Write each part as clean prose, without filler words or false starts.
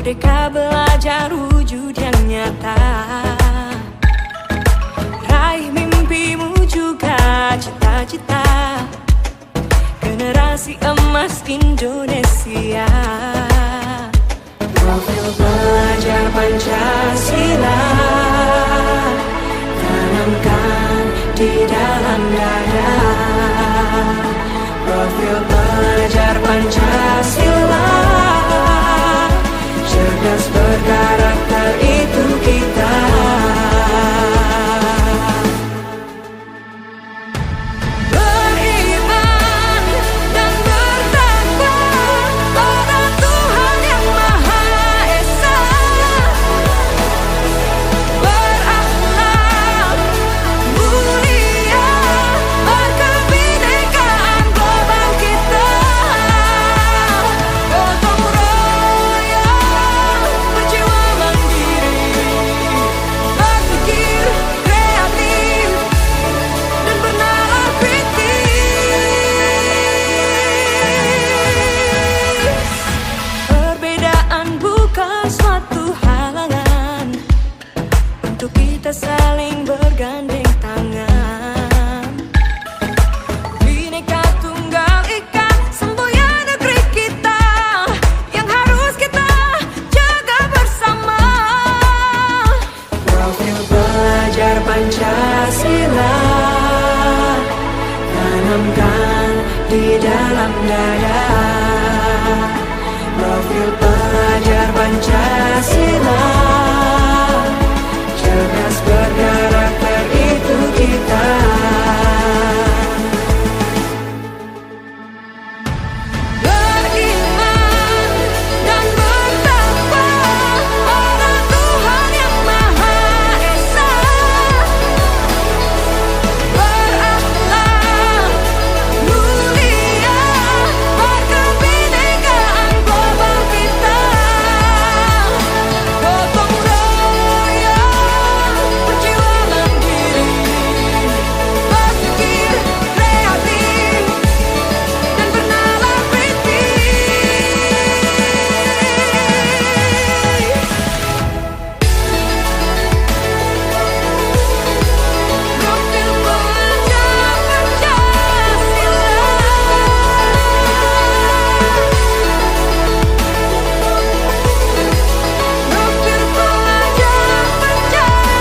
Merdeka belajar wujud yang nyata. Raih mimpimu juga cita-cita. Generasi emas Indonesia. Profil pelajar Pancasila tanamkan di dalam dada. Profil pelajar Pancasila, cerdas berkarakter itu kita. Kita saling bergandeng tangan. Bhinneka Tunggal Ika, semboyan negeri kita, yang harus kita jaga bersama. Profil pelajar Pancasila tanamkan di dalam dada. Profil pelajar Pancasila, cerdas berkarakter itu kita. Beriman dan bertakwa pada Tuhan yang Maha Esa. Berakhlak mulia, berkebinekaan global kita. Gotong royong, berjiwa mandiri, berpikir kreatif, dan bernalar kritis. Profil pelajar Pancasila. Profil pelajar Pancasila.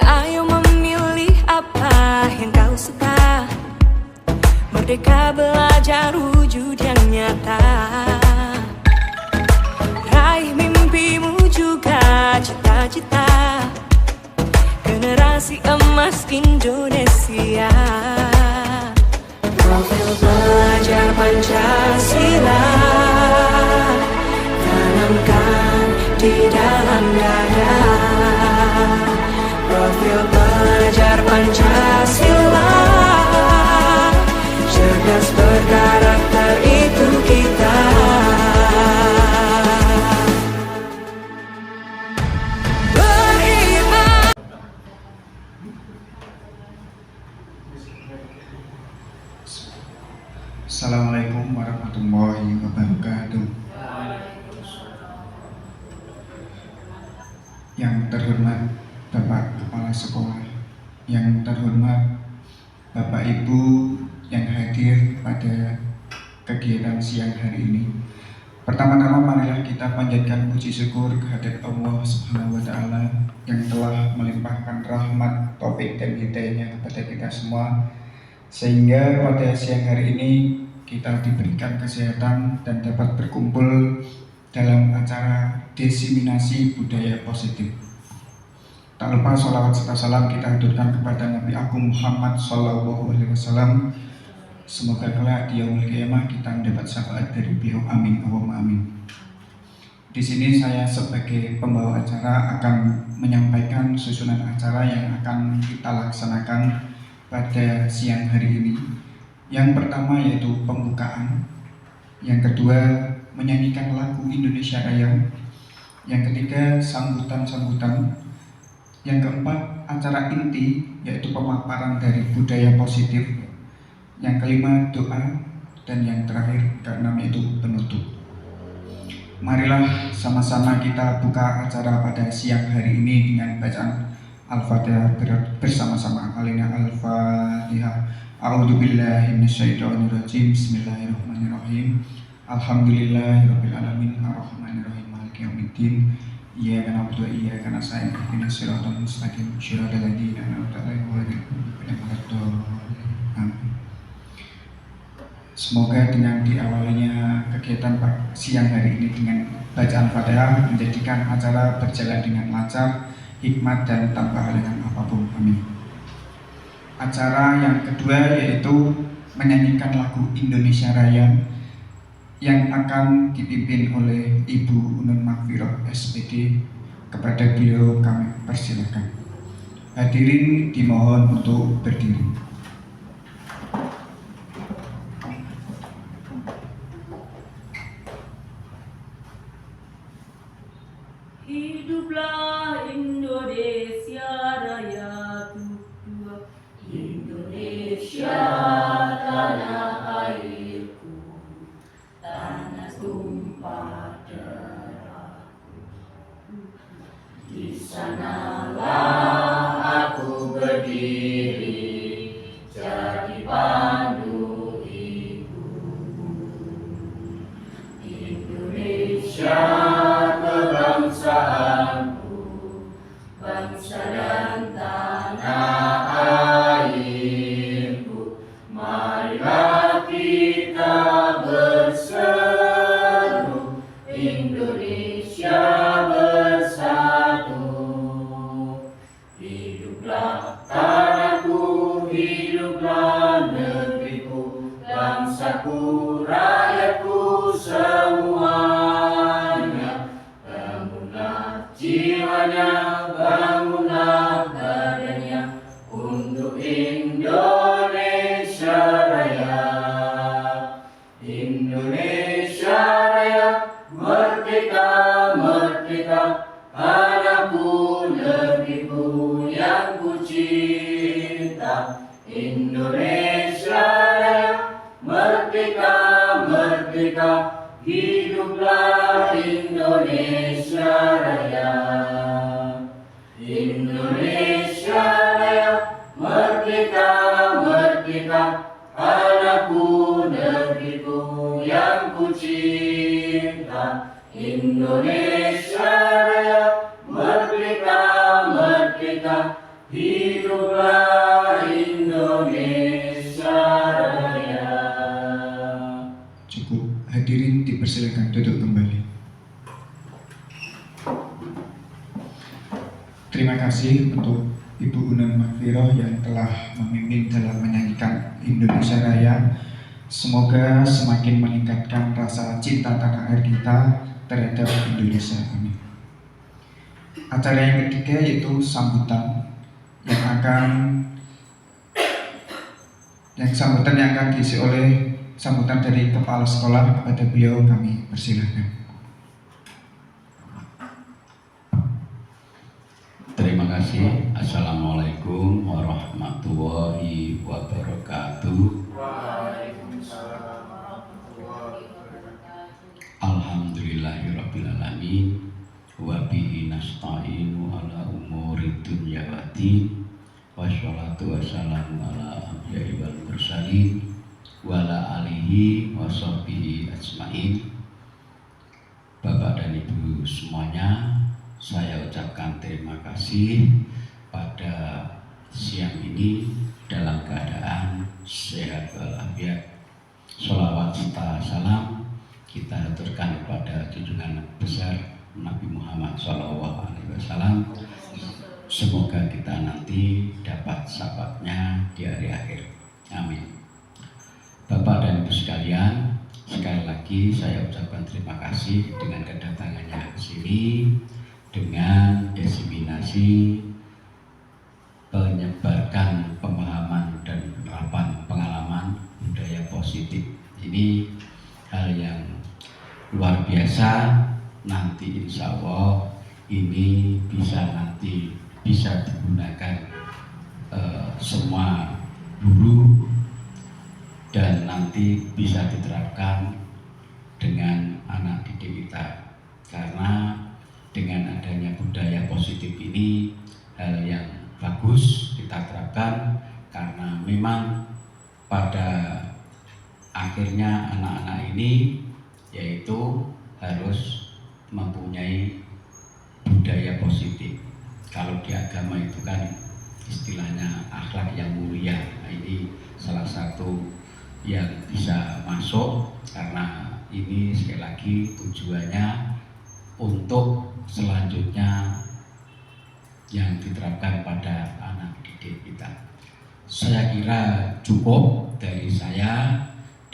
Ayo memilih apa yang kau suka. Merdeka belajar wujud yang nyata. Raih mimpimu juga cita-cita. Generasi emas Indonesia. Profil pelajar Pancasila tanamkan di dalam dada. Profil pelajar Pancasila, cerdas berkarakter itu kita. Beriman. Assalamualaikum warahmatullahi wabarakatuh. Yang terhormat Bapak Kepala Sekolah, yang terhormat Bapak Ibu yang hadir pada kegiatan siang hari ini. Pertama-tama marilah kita panjatkan puji syukur kehadirat Allah Subhanahu wa Ta'ala yang telah melimpahkan rahmat, taufik dan hidayahnya kepada kita semua, sehingga pada siang hari ini kita diberikan kesehatan dan dapat berkumpul dalam acara diseminasi budaya positif. Tak lupa sholawat serta salam kita haturkan kepada Nabi Agung Muhammad Sallallahu Alaihi Wasallam. Semoga kelak di yaumul qiyamah kita mendapat syafaat dari beliau. Amin Allahumma amin. Di sini saya sebagai pembawa acara akan menyampaikan susunan acara yang akan kita laksanakan pada siang hari ini. Yang pertama yaitu pembukaan, yang kedua menyanyikan lagu Indonesia Raya, yang ketiga sambutan-sambutan, yang keempat acara inti yaitu pemaparan dari budaya positif, yang kelima doa, dan yang terakhir keenam yaitu penutup. Marilah sama-sama kita buka acara pada siang hari ini dengan bacaan Al-Fatihah bersama-sama. Alina Al-Fatihah. A'udzubillahi minasyaitonirrajim. Bismillahirrahmanirrahim. Alhamdulillahirabbil alamin arrahmanirrahim maliki yaumiddin. Iyyaka na'budu wa iyyaka nasta'in ihdinas siratal mustaqim shiratal ladzina an'amta 'alaihim ghairil maghdubi 'alaihim. Amin. Semoga dengan diawalinya kegiatan siang hari ini dengan bacaan Fatihah menjadikan acara berjalan dengan lancar, hikmat dan tanpa halangan apapun. Amin. Acara yang kedua yaitu menyanyikan lagu Indonesia Raya yang akan dipimpin oleh Ibu Unun Makfiroh SPD. Kepada beliau kami persilakan. Hadirin dimohon untuk berdiri. Hiduplah Indonesia Raya tua, Indonesia tanah airku, tanah tumpah darahku. Di sanalah aku berdiri, jadi pandu ibuku. Indonesia kebangsaanku, bangsa dan tanah airku. Marilah kita berseru, Indonesia bersatu. Hiduplah tanahku, hiduplah negeriku, bangsaku, rakyatku semuanya. Jiwanya, bangunlah badannya untuk Indonesia Raya. Indonesia Raya, merdeka, merdeka, anakku, negeriku yang ku cinta. Indonesia Raya, merdeka, merdeka, hiduplah Indonesia Raya. Indonesia Raya, merdeka, merdeka, anakku, negeriku yang ku cinta. Indonesia Raya, merdeka, merdeka, hiduplah Indonesia Raya. Cukup. Hadirin dipersilakan duduk kembali. Terima kasih untuk Ibu Unun Makfiroh yang telah memimpin dalam menyanyikan Indonesia Raya. Semoga semakin meningkatkan rasa cinta tanah air kita terhadap Indonesia. Amin. Acara yang ketiga yaitu sambutan yang akan diisi oleh sambutan dari kepala sekolah. Kepada beliau kami persilahkan. Terima kasih. Assalamualaikum warahmatullahi wabarakatuh. Waalaikumsalam warahmatullahi wabarakatuh. Alhamdulillahirabbil alamin wa bihi nasta'inu ala umuri dunya waddin. Wassalatu wassalamu ala anbiya'i wal mursalin wa ala alihi wa sahbihi ajmain. Bapak dan Ibu semuanya, saya ucapkan terima kasih pada siang ini dalam keadaan sehat walafiat. Sholawat serta salam kita haturkan kepada junjungan besar Nabi Muhammad SAW. Semoga kita nanti dapat sahabatnya di hari akhir. Amin. Bapak dan Ibu sekalian, sekali lagi saya ucapkan terima kasih dengan kedatangannya ke sini, dengan diseminasi penyebarkan pemahaman dan penerapan pengalaman budaya positif. Ini hal yang luar biasa. Nanti insya Allah ini bisa digunakan semua guru dan nanti bisa diterapkan dengan anak didik kita, karena dengan adanya budaya positif ini hal yang bagus kita terapkan, karena memang pada akhirnya anak-anak ini yaitu harus mempunyai budaya positif. Kalau di agama itu kan istilahnya akhlak yang mulia. Nah, ini salah satu yang bisa masuk, karena ini sekali lagi tujuannya untuk selanjutnya yang diterapkan pada anak didik kita. Saya kira cukup dari saya,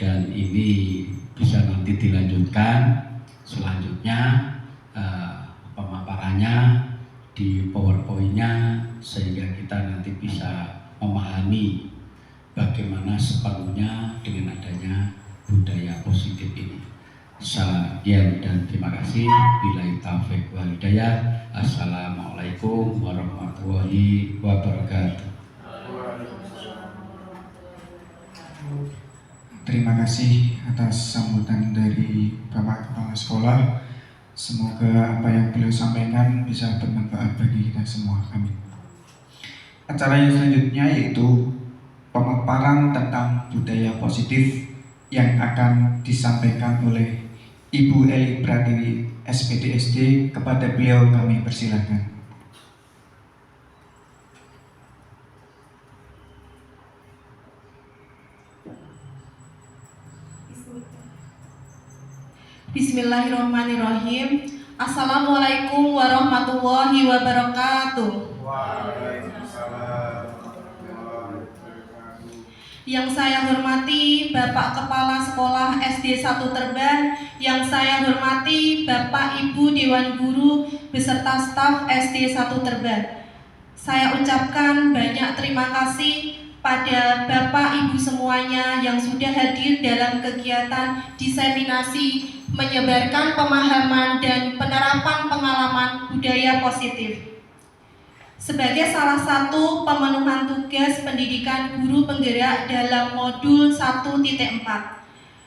dan ini bisa nanti dilanjutkan selanjutnya pemaparannya di PowerPoint-nya, sehingga kita nanti bisa memahami bagaimana sepenuhnya dengan adanya budaya positif ini. Sekian dan terima kasih. Billahi taufiq wal hidayah. Assalamualaikum warahmatullahi wabarakatuh. Terima kasih atas sambutan dari Bapak Kepala Sekolah. Semoga apa yang beliau sampaikan bisa bermanfaat bagi kita semua. Amin. Acara yang selanjutnya yaitu pemaparan tentang budaya positif yang akan disampaikan oleh Ibu Eli Pratiwi, SPDSD. Kepada beliau kami persilakan. Bismillahirrahmanirrahim. Assalamualaikum warahmatullahi wabarakatuh. Yang saya hormati Bapak Kepala Sekolah SD 1 Terban, yang saya hormati Bapak Ibu Dewan Guru beserta staf SD 1 Terban. Saya ucapkan banyak terima kasih pada Bapak Ibu semuanya yang sudah hadir dalam kegiatan diseminasi menyebarkan pemahaman dan penerapan pengalaman budaya positif. Sebagai salah satu pemenuhan tugas pendidikan guru penggerak dalam modul 1.4,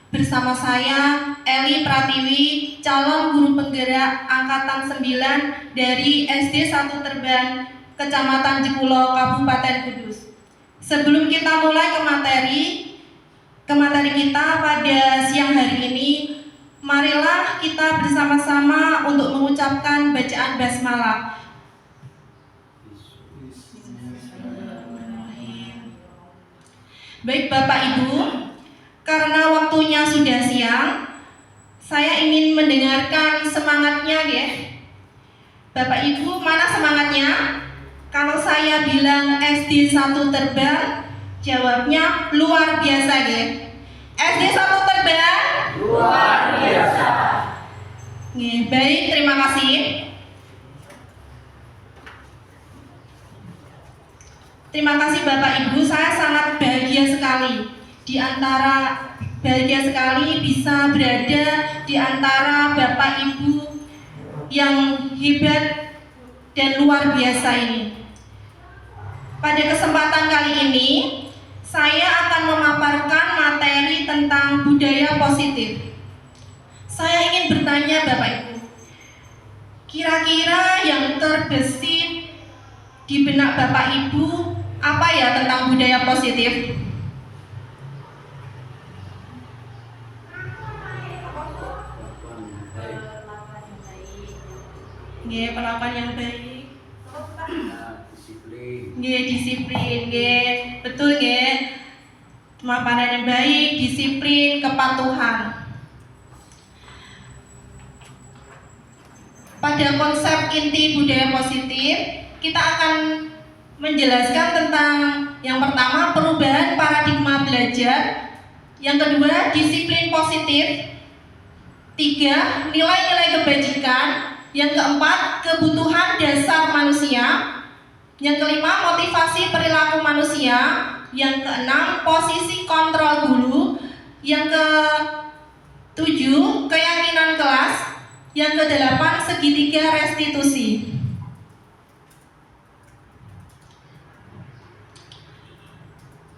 bersama saya Eli Pratiwi, calon guru penggerak angkatan 9 dari SD 1 Terban, Kecamatan Jekulo, Kabupaten Kudus. Sebelum kita mulai ke materi kita pada siang hari ini, marilah kita bersama-sama untuk mengucapkan bacaan basmalah. Baik Bapak Ibu, karena waktunya sudah siang, saya ingin mendengarkan semangatnya ya. Bapak Ibu, mana semangatnya? Kalau saya bilang SD 1 Terban, jawabnya luar biasa ya. SD 1 Terban? Luar biasa. Baik, terima kasih. Terima kasih Bapak Ibu, saya sangat bahagia sekali bisa berada di antara Bapak Ibu yang hebat dan luar biasa ini. Pada kesempatan kali ini, saya akan memaparkan materi tentang budaya positif. Saya ingin bertanya Bapak Ibu, kira-kira yang terbesit di benak Bapak Ibu apa ya tentang budaya positif? Perlakuan yang baik. Disiplin. Betul pemaparan yang baik, disiplin, kepatuhan. Pada konsep inti budaya positif, kita akan menjelaskan tentang yang pertama perubahan paradigma belajar, yang kedua disiplin positif, tiga nilai-nilai kebajikan, yang keempat kebutuhan dasar manusia, yang kelima motivasi perilaku manusia, yang keenam posisi kontrol guru, yang ketujuh keyakinan kelas, yang kedelapan segitiga restitusi.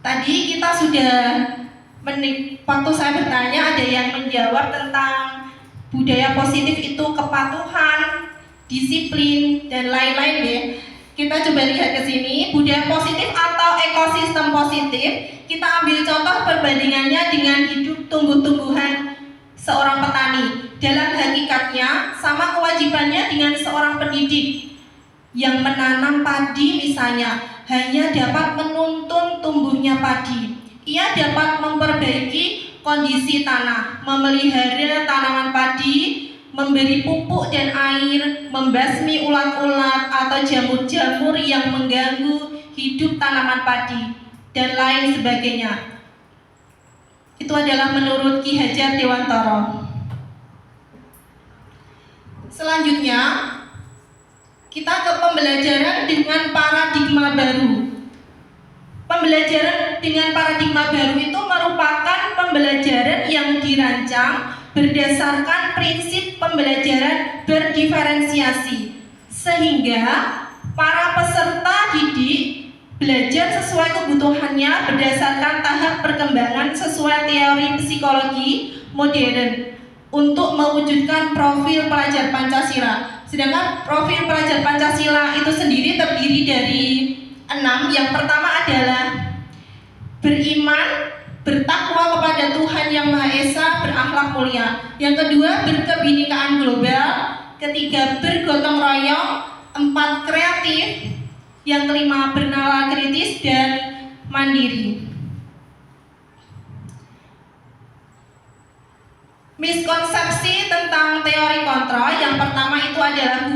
Tadi kita sudah waktu saya bertanya ada yang menjawab tentang budaya positif itu kepatuhan, disiplin, dan lain-lain ya. Kita coba lihat ke sini, budaya positif atau ekosistem positif. Kita ambil contoh perbandingannya dengan hidup tumbuh-tumbuhan seorang petani. Dalam hakikatnya sama kewajibannya dengan seorang pendidik yang menanam padi misalnya, hanya dapat menuntun tumbuhnya padi. Ia dapat memperbaiki kondisi tanah, memelihara tanaman padi, memberi pupuk dan air, membasmi ulat-ulat atau jamur-jamur yang mengganggu hidup tanaman padi, dan lain sebagainya. Itu adalah menurut Ki Hajar Dewantara. Selanjutnya, kita ke pembelajaran dengan paradigma baru. Pembelajaran dengan paradigma baru itu merupakan pembelajaran yang dirancang berdasarkan prinsip pembelajaran berdiferensiasi, sehingga para peserta didik belajar sesuai kebutuhannya berdasarkan tahap perkembangan sesuai teori psikologi modern untuk mewujudkan profil pelajar Pancasila. Sedangkan profil pelajar Pancasila itu sendiri terdiri dari 6. Yang pertama adalah beriman, bertakwa kepada Tuhan Yang Maha Esa, berakhlak mulia. Yang kedua, berkebinekaan global. Ketiga, bergotong royong. 4, kreatif. Yang kelima, bernalar kritis dan mandiri. Miskonsepsi tentang teori kontrol. Yang pertama itu adalah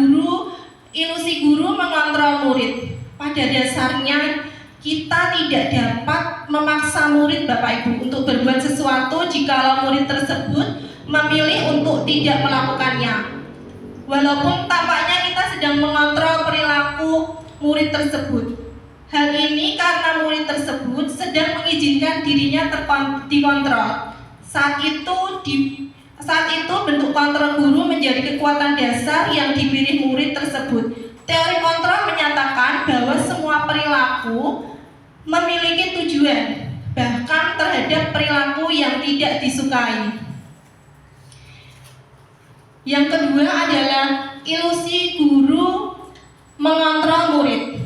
ilusi guru mengontrol murid. Pada dasarnya kita tidak dapat memaksa murid Bapak Ibu untuk berbuat sesuatu jika murid tersebut memilih untuk tidak melakukannya. Walaupun tampaknya kita sedang mengontrol perilaku murid tersebut. Hal ini karena murid tersebut sedang mengizinkan dirinya dikontrol. Saat itu bentuk kontrol guru menjadi kekuatan dasar yang dipilih murid tersebut. Teori kontrol menyatakan bahwa semua perilaku memiliki tujuan, bahkan terhadap perilaku yang tidak disukai. Yang kedua adalah ilusi guru mengontrol murid.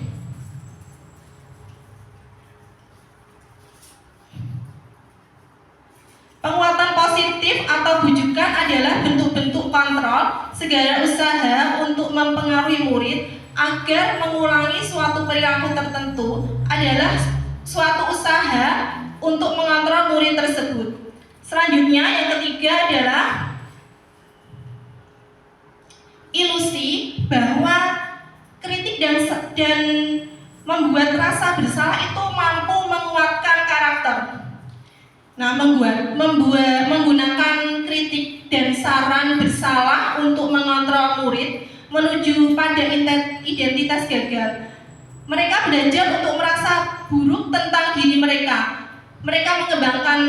Penguatan positif atau bujukan adalah bentuk-bentuk kontrol segala usaha untuk mempengaruhi murid agar mengulangi suatu perilaku tertentu adalah suatu usaha untuk mengontrol murid tersebut. Selanjutnya yang ketiga adalah ilusi bahwa kritik dan membuat rasa bersalah itu mampu menguatkan karakter. Nah, menggunakan kritik dan saran bersalah untuk mengontrol murid menuju pada identitas gagal. Mereka belajar untuk merasa buruk tentang diri mereka. Mereka mengembangkan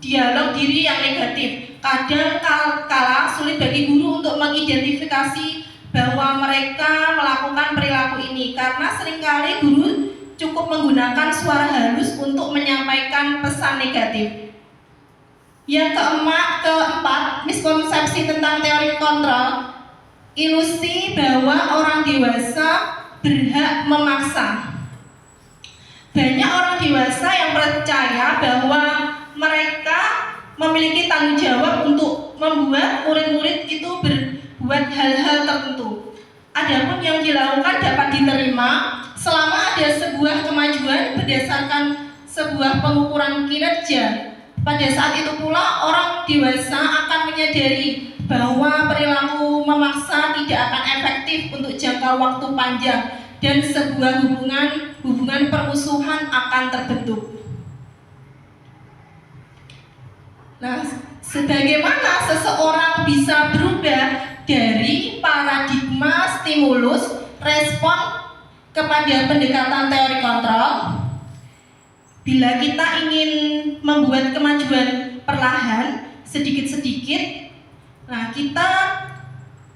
dialog diri yang negatif. Kadang kala sulit bagi guru untuk mengidentifikasi bahwa mereka melakukan perilaku ini karena seringkali guru cukup menggunakan suara halus untuk menyampaikan pesan negatif. Yang keempat, miskonsepsi tentang teori kontrol, ilusi bahwa orang dewasa berhak memaksa. Banyak orang dewasa yang percaya bahwa mereka memiliki tanggung jawab untuk membuat murid-murid itu berbuat hal-hal tertentu. Adapun yang dilakukan dapat diterima selama ada sebuah kemajuan berdasarkan sebuah pengukuran kinerja. Pada saat itu pula orang dewasa akan menyadari bahwa perilaku memaksa tidak akan efektif untuk jangka waktu panjang dan sebuah hubungan permusuhan akan terbentuk. Nah, sebagaimana seseorang bisa berubah dari paradigma stimulus respon kepada pendekatan teori kontrol, bila kita ingin membuat kemajuan perlahan sedikit-sedikit, nah kita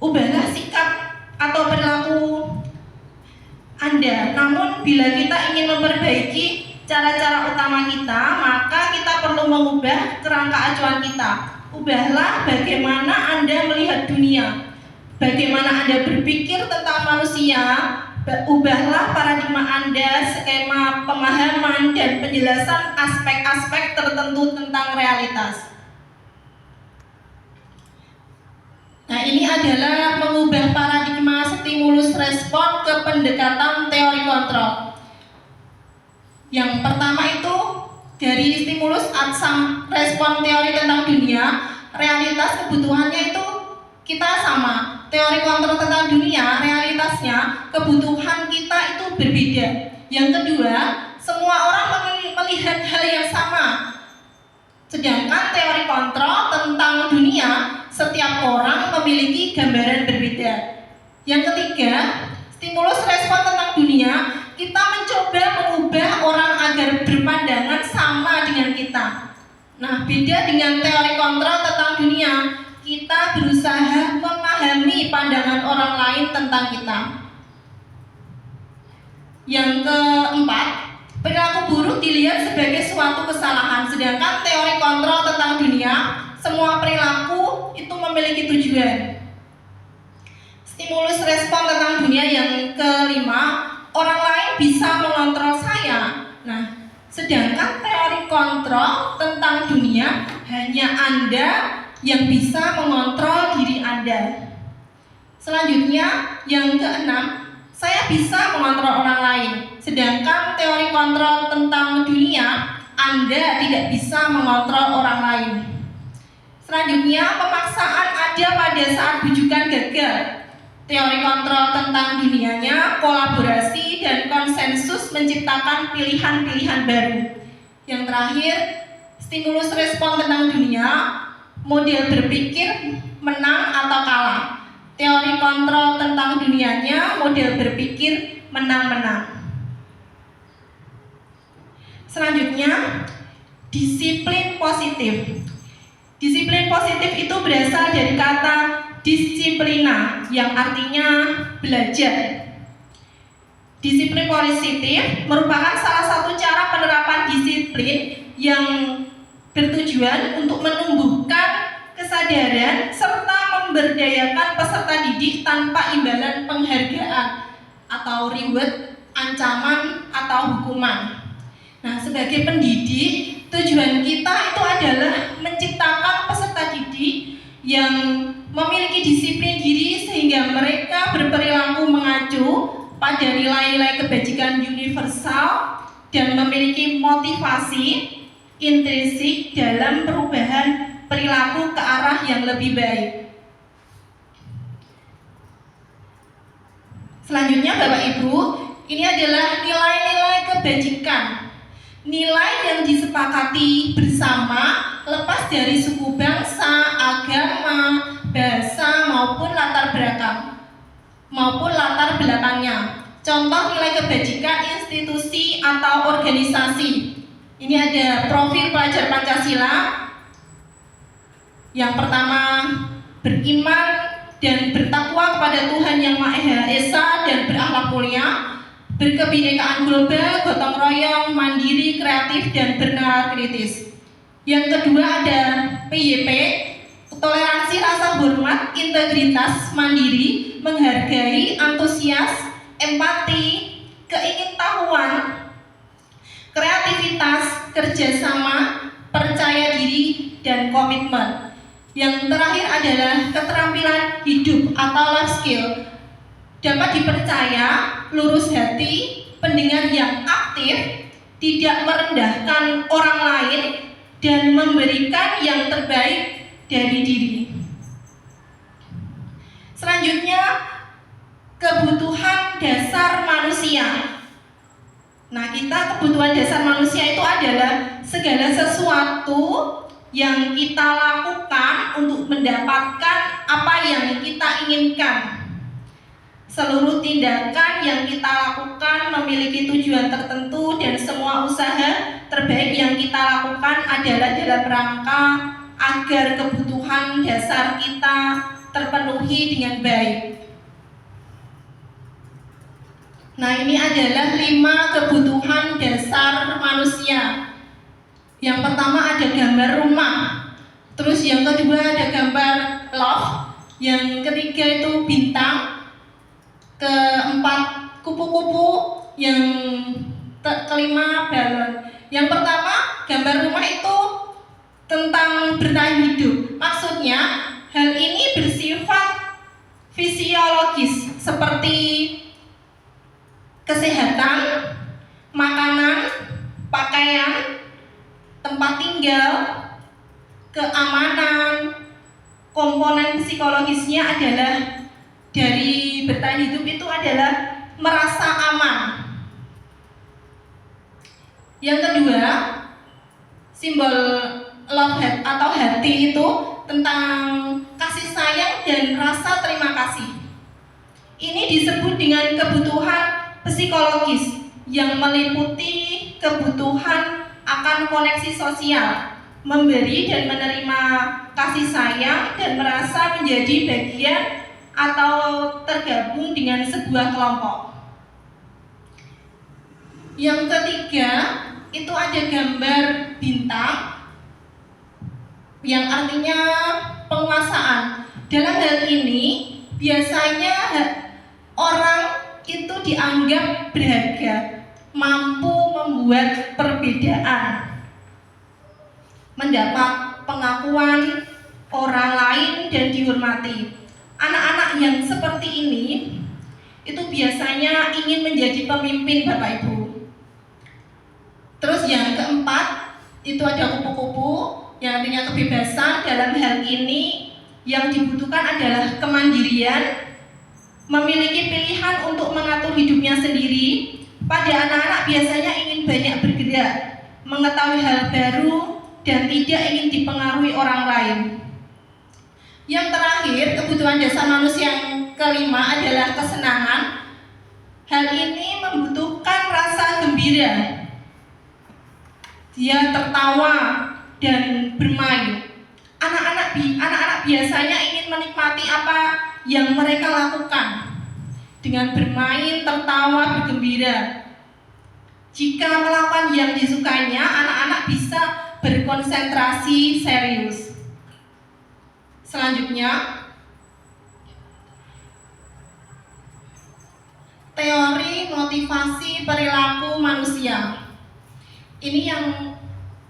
ubahlah sikap atau perilaku Anda. Namun bila kita ingin memperbaiki cara-cara utama kita, maka kita perlu mengubah kerangka acuan kita. Ubahlah bagaimana Anda melihat dunia, bagaimana Anda berpikir tentang manusia. Ubahlah paradigma Anda, skema pemahaman dan penjelasan aspek-aspek tertentu tentang realitas. Nah, ini adalah mengubah paradigma stimulus respon ke pendekatan teori kontrol. Yang pertama itu dari stimulus respon teori tentang dunia, realitas kebutuhannya itu kita sama. Teori kontrol tentang dunia, realitasnya, kebutuhan kita itu berbeda. Yang kedua, semua orang melihat hal yang sama. Sedangkan teori kontrol tentang dunia, setiap orang memiliki gambaran berbeda. Yang ketiga, stimulus respon tentang dunia, kita mencoba mengubah orang agar berpandangan sama dengan kita. Nah, beda dengan teori kontrol tentang dunia, kita berusaha memahami pandangan orang lain tentang kita. Yang keempat, perilaku buruk dilihat sebagai suatu kesalahan, sedangkan teori kontrol tentang dunia, semua perilaku itu memiliki tujuan. Stimulus respon tentang dunia yang kelima, orang lain bisa mengontrol saya. Nah, sedangkan teori kontrol tentang dunia, hanya Anda yang bisa mengontrol diri Anda. Selanjutnya, yang keenam, saya bisa mengontrol orang lain. Sedangkan teori kontrol tentang dunia, Anda tidak bisa mengontrol orang lain. Selanjutnya, pemaksaan ada pada saat bujukan gagal. Teori kontrol tentang dunianya, kolaborasi dan konsensus menciptakan pilihan-pilihan baru. Yang terakhir, stimulus respon tentang dunia, model berpikir menang atau kalah. Teori kontrol tentang dunianya, model berpikir menang-menang. Selanjutnya, disiplin positif. Disiplin positif itu berasal dari kata disiplina yang artinya belajar. Disiplin positif merupakan salah satu cara penerapan disiplin yang bertujuan untuk menumbuhkan kesadaran serta memberdayakan peserta didik tanpa imbalan penghargaan atau reward, ancaman atau hukuman. Nah, sebagai pendidik, tujuan kita itu adalah menciptakan peserta didik yang memiliki disiplin diri sehingga mereka berperilaku mengacu pada nilai-nilai kebajikan universal dan memiliki motivasi intrinsik dalam perubahan perilaku ke arah yang lebih baik. Selanjutnya Bapak Ibu, ini adalah nilai-nilai kebajikan. Nilai yang disepakati bersama lepas dari suku bangsa, agama, bahasa maupun latar belakangnya. Contoh nilai kebajikan institusi atau organisasi. Ini ada profil pelajar Pancasila. Yang pertama, beriman dan bertakwa kepada Tuhan Yang Maha Esa dan berakhlak mulia, berkebinekaan global, gotong royong, mandiri, kreatif, dan bernalar kritis. Yang kedua ada PYP, toleransi, rasa hormat, integritas, mandiri, menghargai, antusias, empati, keingintahuan, kreativitas, kerjasama, percaya diri, dan komitmen. Yang terakhir adalah keterampilan hidup atau life skill. Dapat dipercaya, lurus hati, pendengar yang aktif, tidak merendahkan orang lain, dan memberikan yang terbaik dari diri. Selanjutnya, kebutuhan dasar manusia. Nah, kebutuhan dasar manusia itu adalah segala sesuatu yang kita lakukan untuk mendapatkan apa yang kita inginkan. Seluruh tindakan yang kita lakukan memiliki tujuan tertentu dan semua usaha terbaik yang kita lakukan adalah dalam rangka agar kebutuhan dasar kita terpenuhi dengan baik. Nah, ini adalah 5 kebutuhan dasar manusia. Yang pertama ada gambar rumah, terus yang kedua ada gambar love, yang ketiga itu bintang, keempat kupu-kupu, yang kelima balon. Yang pertama gambar rumah itu tentang bertahan hidup. Maksudnya hal ini bersifat fisiologis seperti kesehatan, makanan, pakaian, tempat tinggal, keamanan. Komponen psikologisnya adalah dari bertahan hidup itu adalah merasa aman. Yang kedua, simbol love heart atau hati itu tentang kasih sayang dan rasa terima kasih. Ini disebut dengan kebutuhan psikologis yang meliputi kebutuhan akan koneksi sosial, memberi dan menerima kasih sayang dan merasa menjadi bagian atau tergabung dengan sebuah kelompok. Yang ketiga itu ada gambar bintang yang artinya penguasaan. Dalam hal ini biasanya orang itu dianggap berharga, mampu membuat perbedaan, mendapat pengakuan orang lain dan dihormati. Anak-anak yang seperti ini itu biasanya ingin menjadi pemimpin Bapak Ibu. Terus yang keempat itu ada kupu-kupu yang artinya kebebasan. Dalam hal ini yang dibutuhkan adalah kemandirian, memiliki pilihan untuk mengatur hidupnya sendiri. Pada anak-anak biasanya ingin banyak bergerak, mengetahui hal baru, dan tidak ingin dipengaruhi orang lain. Yang terakhir, kebutuhan dasar manusia yang kelima adalah kesenangan. Hal ini membutuhkan rasa gembira. Dia tertawa dan bermain. Anak-anak biasanya ingin menikmati apa yang mereka lakukan dengan bermain, tertawa, bergembira. Jika melakukan yang disukainya, anak-anak bisa berkonsentrasi serius. Selanjutnya, teori motivasi perilaku manusia. Ini yang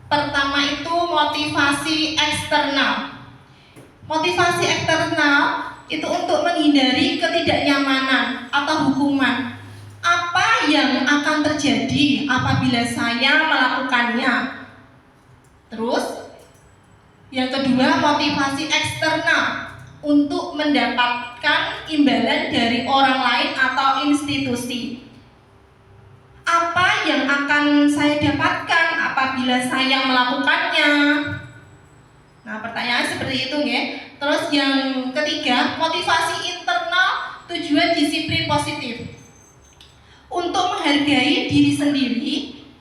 pertama itu motivasi eksternal. Motivasi eksternal itu untuk menghindari ketidaknyamanan atau hukuman. Apa yang akan terjadi apabila saya melakukannya? Terus, yang kedua motivasi eksternal untuk mendapatkan imbalan dari orang lain atau institusi. Apa yang akan saya dapatkan apabila saya melakukannya? Nah, pertanyaan seperti itu ya. Terus yang ketiga, motivasi internal, tujuan disiplin positif. Untuk menghargai diri sendiri,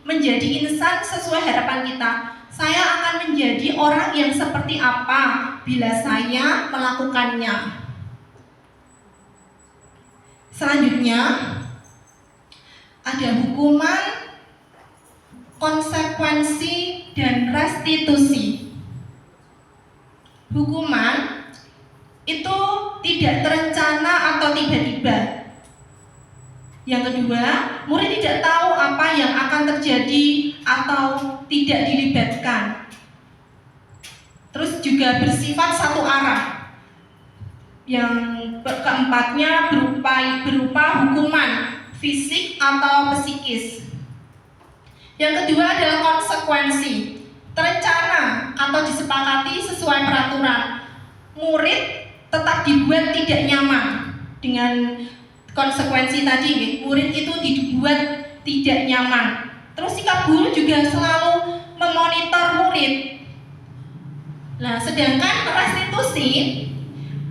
menjadi insan sesuai harapan kita. Saya akan menjadi orang yang seperti apa bila saya melakukannya. Selanjutnya, ada hukuman, konsekuensi, dan restitusi. Hukuman itu tidak terencana atau tiba-tiba. Yang kedua, murid tidak tahu apa yang akan terjadi atau tidak dilibatkan. Terus juga bersifat satu arah. Yang keempatnya berupa hukuman fisik atau psikis. Yang kedua adalah konsekuensi, terencana atau disepakati sesuai peraturan. Murid tetap dibuat tidak nyaman dengan konsekuensi tadi, nggih, murid itu dibuat tidak nyaman. Terus sikap guru juga selalu memonitor murid. Nah, sedangkan restitusi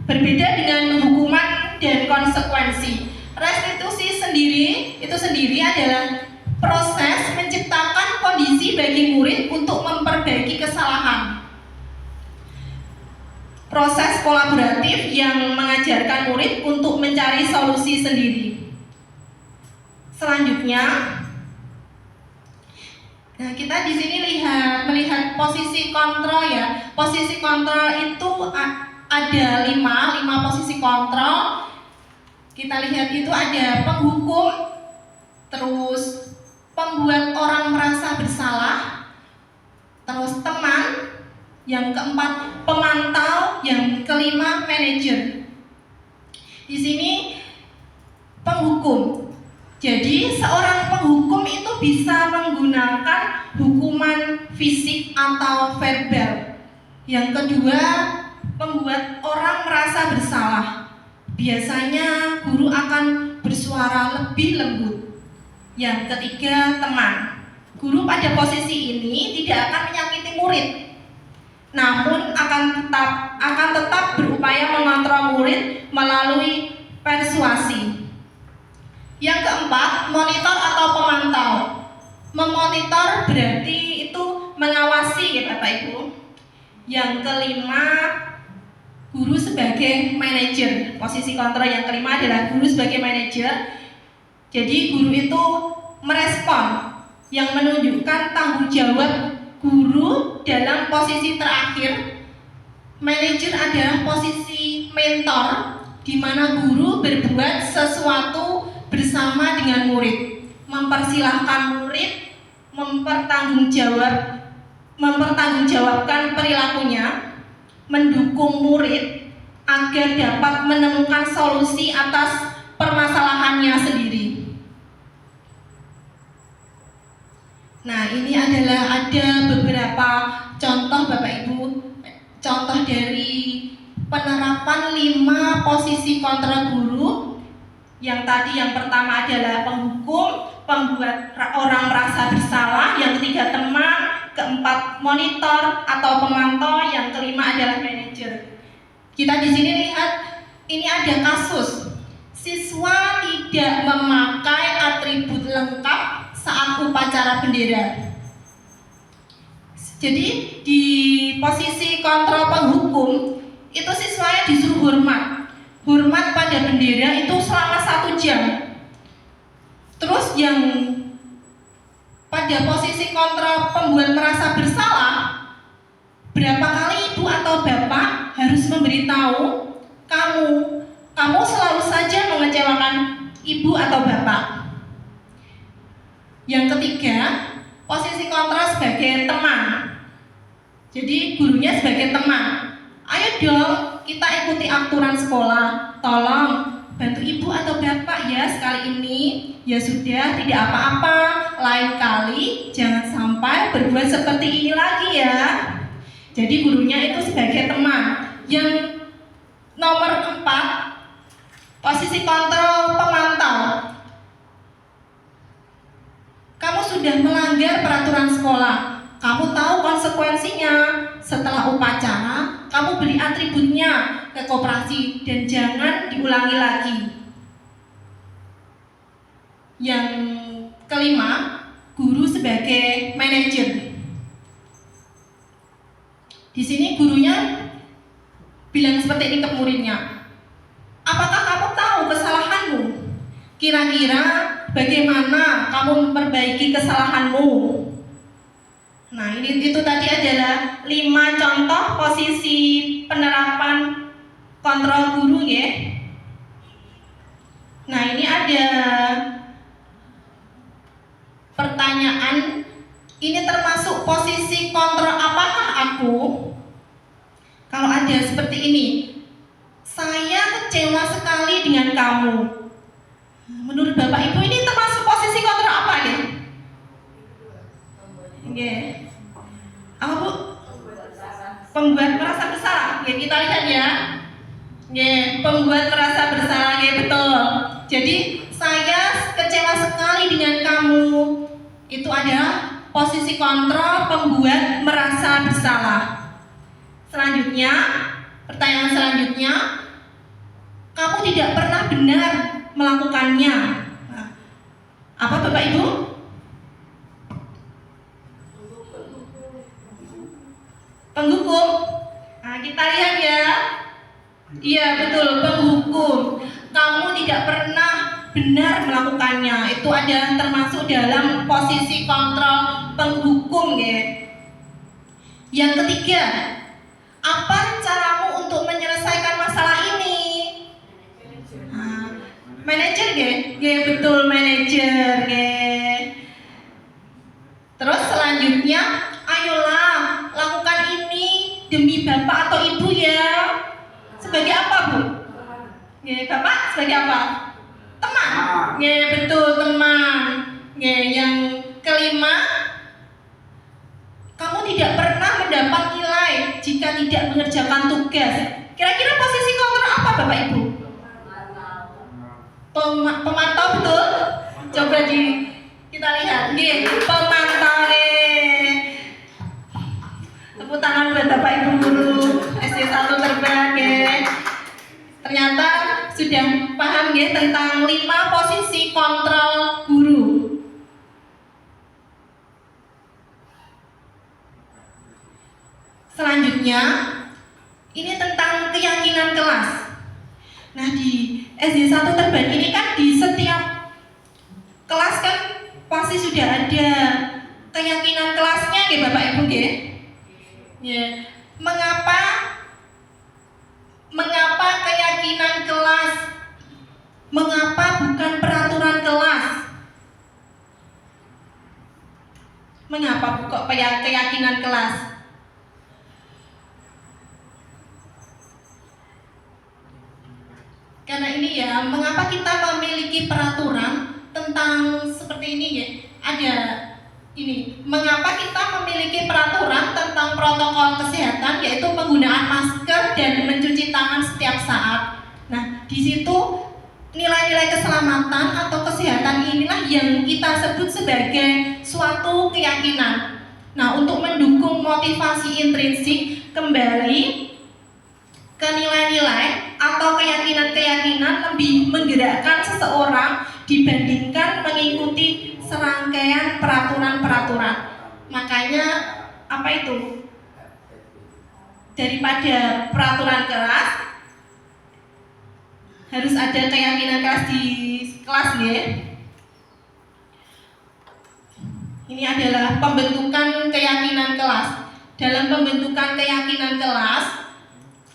berbeda dengan hukuman dan konsekuensi. Restitusi sendiri adalah proses menciptakan kondisi bagi murid untuk memperbaiki kesalahan. Proses kolaboratif yang mengajarkan murid untuk mencari solusi sendiri. Selanjutnya, nah, kita di sini melihat posisi kontrol ya. Posisi kontrol itu ada 5 posisi kontrol. Kita lihat itu ada penghukum, terus pembuat orang merasa bersalah, terus teman, yang keempat pemantau, yang kelima manajer. Di sini penghukum. Jadi seorang penghukum itu bisa menggunakan hukuman fisik atau verbal. Yang kedua, membuat orang merasa bersalah. Biasanya guru akan bersuara lebih lembut. Yang ketiga, teman. Guru pada posisi ini tidak akan menyakiti murid, namun akan tetap berupaya mengontrol murid melalui persuasi. Yang keempat, monitor atau pemantau. Memonitor berarti itu mengawasi ya Bapak Ibu. Yang kelima, guru sebagai manajer. Posisi kontrol yang kelima adalah guru sebagai manajer. Jadi guru itu merespon, yang menunjukkan tanggung jawab guru dalam posisi terakhir. Manajer adalah posisi mentor, di mana guru berbuat sesuatu bersama dengan murid, mempersilahkan murid mempertanggungjawabkan perilakunya, mendukung murid agar dapat menemukan solusi atas permasalahannya sendiri. Nah, ini ada beberapa contoh Bapak Ibu, contoh dari penerapan 5 posisi kontrol guru. Yang tadi yang pertama adalah penghukum, pembuat orang merasa bersalah, yang ketiga teman, keempat monitor atau pemantau, yang kelima adalah manajer. Kita di sini lihat ini ada kasus siswa tidak memakai atribut lengkap saat upacara bendera. Jadi di posisi kontrol penghukum itu siswanya disuruh hormat pada bendera itu selama 1 jam. Terus yang pada posisi kontrol pembuat merasa bersalah, berapa kali ibu atau bapak harus memberitahu kamu selalu saja mengecewakan ibu atau bapak. Yang ketiga, posisi kontrol sebagai teman. Jadi gurunya sebagai teman. Ayo dong, kita ikuti aturan sekolah. Tolong bantu ibu atau bapak ya sekali ini. Ya sudah, tidak apa-apa. Lain kali jangan sampai berbuat seperti ini lagi ya. Jadi gurunya itu sebagai teman. Yang nomor 4, posisi kontrol pemantau. Kamu sudah melanggar peraturan sekolah. Kamu tahu konsekuensinya. Setelah upacara, kamu beli atributnya ke koperasi dan jangan diulangi lagi. Yang kelima, guru sebagai manajer. Di sini gurunya bilang seperti ini ke muridnya. Apakah kamu tahu kesalahanmu? Kira-kira bagaimana kamu memperbaiki kesalahanmu? Nah, itu tadi adalah 5 contoh posisi penerapan kontrol guru ya. Nah, ini ada pertanyaan, ini termasuk posisi kontrol apakah aku? Kalau ada seperti ini, saya kecewa sekali dengan kamu. Menurut Bapak Ibu ini termasuk posisi kontrol apa ya? Okay. Apa Bu? Pembuat merasa bersalah. Okay, kita lihat ya. Pembuat merasa bersalah, betul. Jadi posisi kontrol pembuat merasa bersalah. Selanjutnya, pertanyaan selanjutnya, kamu tidak pernah benar melakukannya. Nah, apa Bapak Ibu? Penghukum. Nah, kita lihat ya. Iya betul, penghukum. Kamu tidak pernah benar melakukannya. Itu adalah termasuk dalam posisi kontrol penghukum ya. Yang ketiga, apa caramu untuk menyelesaikan masalah ini? Nah, manajer ya? Ya betul, manajer ya. Terus selanjutnya, ayolah lakukan ini demi Bapak atau Ibu ya. Sebagai apa Bu? Ya, Bapak sebagai apa? Teman. Ya betul, teman. Ya, yang kelima, kamu tidak pernah mendapat nilai jika tidak mengerjakan tugas. Kira-kira posisi kontrol apa Bapak Ibu? Pemantau betul? Coba kita lihat. Nih, pemantau nih. Tepuk tangan buat Bapak Ibu guru SD 1 Terban ya. Ternyata sudah paham ya tentang 5 posisi kontrol guru. Selanjutnya, ini tentang keyakinan kelas. Nah, di SD 1 Terban ini kan di setiap kelas kan pasti sudah ada keyakinan kelasnya ya Bapak Ibu ya. Ya, mengapa keyakinan kelas? Mengapa bukan peraturan kelas? Mengapa kok keyakinan kelas? Karena ini ya, mengapa kita memiliki peraturan tentang seperti ini ya? Ada ini, mengapa kita memiliki peraturan tentang protokol kesehatan, yaitu penggunaan masker dan mencuci tangan setiap saat. Nah, di situ nilai-nilai keselamatan atau kesehatan inilah yang kita sebut sebagai suatu keyakinan. Nah, untuk mendukung motivasi intrinsik kembali ke nilai-nilai atau keyakinan-keyakinan lebih menggerakkan seseorang dibandingkan mengikuti serangkaian peraturan-peraturan. Makanya apa itu? Daripada peraturan kelas, harus ada keyakinan kelas di kelas ya. Ini adalah pembentukan keyakinan kelas. Dalam pembentukan keyakinan kelas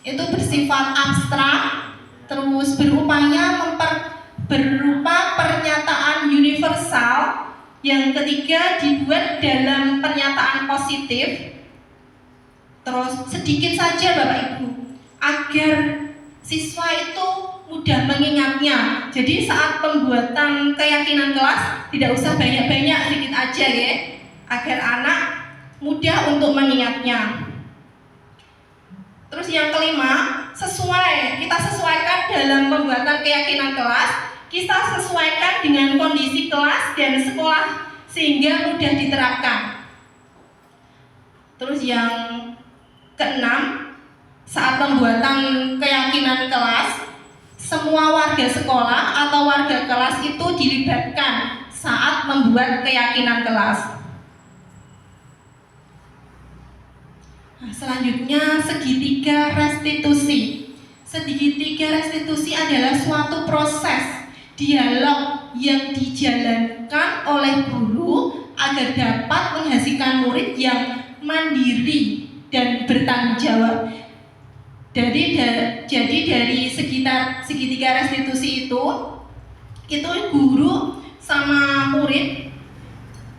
itu bersifat abstrak, terus berupa pernyataan universal. Yang ketiga dibuat dalam pernyataan positif. Terus sedikit saja Bapak Ibu, agar siswa itu mudah mengingatnya. Jadi saat pembuatan keyakinan kelas tidak usah banyak-banyak, sedikit aja ya, agar anak mudah untuk mengingatnya. Terus yang kelima, kita sesuaikan dalam pembuatan keyakinan kelas. Kita sesuaikan dengan kondisi kelas dan sekolah sehingga mudah diterapkan. Terus yang keenam, saat pembuatan keyakinan kelas, semua warga sekolah atau warga kelas itu dilibatkan saat membuat keyakinan kelas. Nah, selanjutnya segitiga restitusi. Segitiga restitusi adalah suatu proses dialog yang dijalankan oleh guru agar dapat menghasilkan murid yang mandiri dan bertanggung jawab. Jadi dari segitiga restitusi itu guru sama murid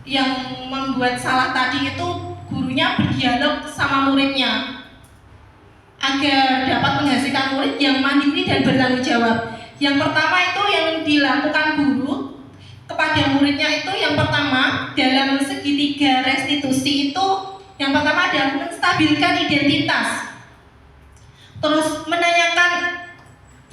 yang membuat salah tadi itu, gurunya berdialog sama muridnya agar dapat menghasilkan murid yang mandiri dan bertanggung jawab. Yang pertama itu yang dilakukan guru kepada muridnya itu, yang pertama dalam segitiga restitusi itu, yang pertama adalah menstabilkan identitas. Terus menanyakan,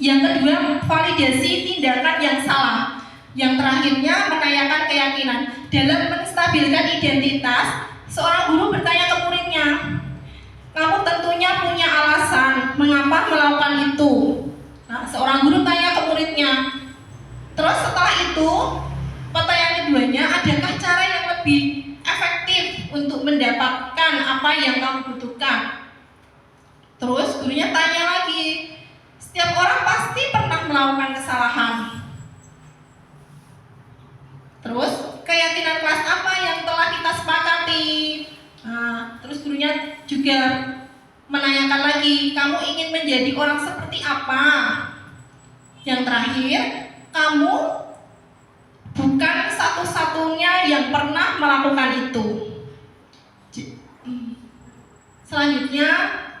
yang kedua validasi tindakan yang salah. Yang terakhirnya menanyakan keyakinan. Dalam menstabilkan identitas, seorang guru bertanya ke muridnya, kamu tentunya punya alasan mengapa melakukan itu. Nah, seorang guru tanya ke muridnya. Terus setelah itu, pertanyaan keduanya, adakah cara yang lebih efektif untuk mendapatkan apa yang kamu butuhkan? Terus gurunya tanya lagi, setiap orang pasti pernah melakukan kesalahan. Terus keyakinan kelas apa yang telah kita sepakati? Nah, terus gurunya juga menanyakan lagi, kamu ingin menjadi orang seperti apa? Yang terakhir, kamu bukan satu-satunya yang pernah melakukan itu. Selanjutnya,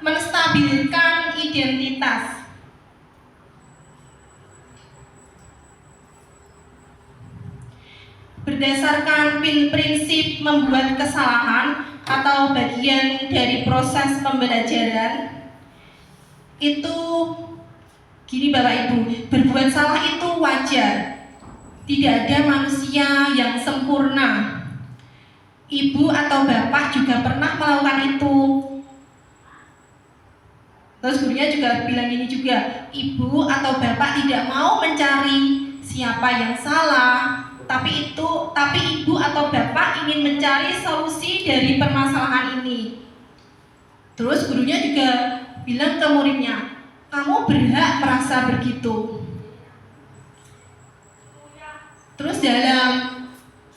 menstabilkan identitas. Berdasarkan prinsip membuat kesalahan atau bagian dari proses pembelajaran, itu gini Bapak Ibu, berbuat salah itu wajar. Tidak ada manusia yang sempurna. Ibu atau bapak juga pernah melakukan itu. Terus gurunya juga bilang gini juga, ibu atau bapak tidak mau mencari siapa yang salah, tapi ibu atau bapak ingin mencari solusi dari permasalahan ini. Terus gurunya juga bilang ke muridnya, kamu berhak merasa begitu. Terus dalam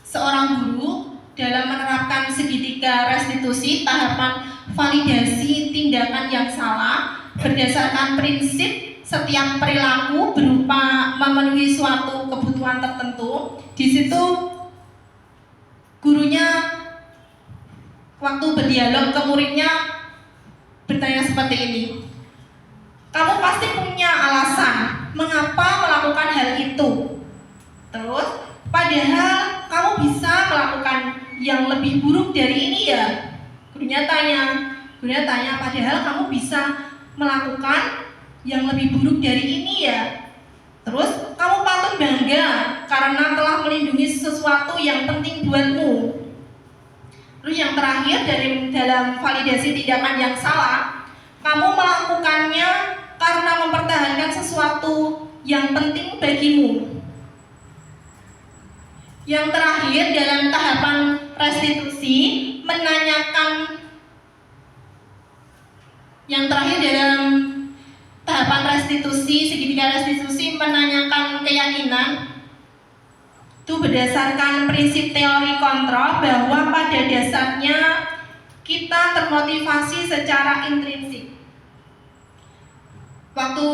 seorang guru dalam menerapkan segitiga restitusi, tahapan validasi tindakan yang salah berdasarkan prinsip setiap perilaku berupa memenuhi suatu kebutuhan tertentu. Di situ gurunya waktu berdialog ke muridnya bertanya seperti ini, kamu pasti punya alasan mengapa melakukan hal itu. Terus padahal kamu bisa melakukan yang lebih buruk dari ini ya. Gurunya tanya, padahal kamu bisa melakukan yang lebih buruk dari ini ya. Terus kamu patut bangga karena telah melindungi sesuatu yang penting buatmu. Terus yang terakhir dalam validasi tindakan yang salah, kamu melakukannya karena mempertahankan sesuatu yang penting bagimu. Yang terakhir dalam tahapan restitusi menanyakan segitiga restitusi menanyakan keyakinan itu berdasarkan prinsip teori kontrol bahwa pada dasarnya kita termotivasi secara intrinsik. Waktu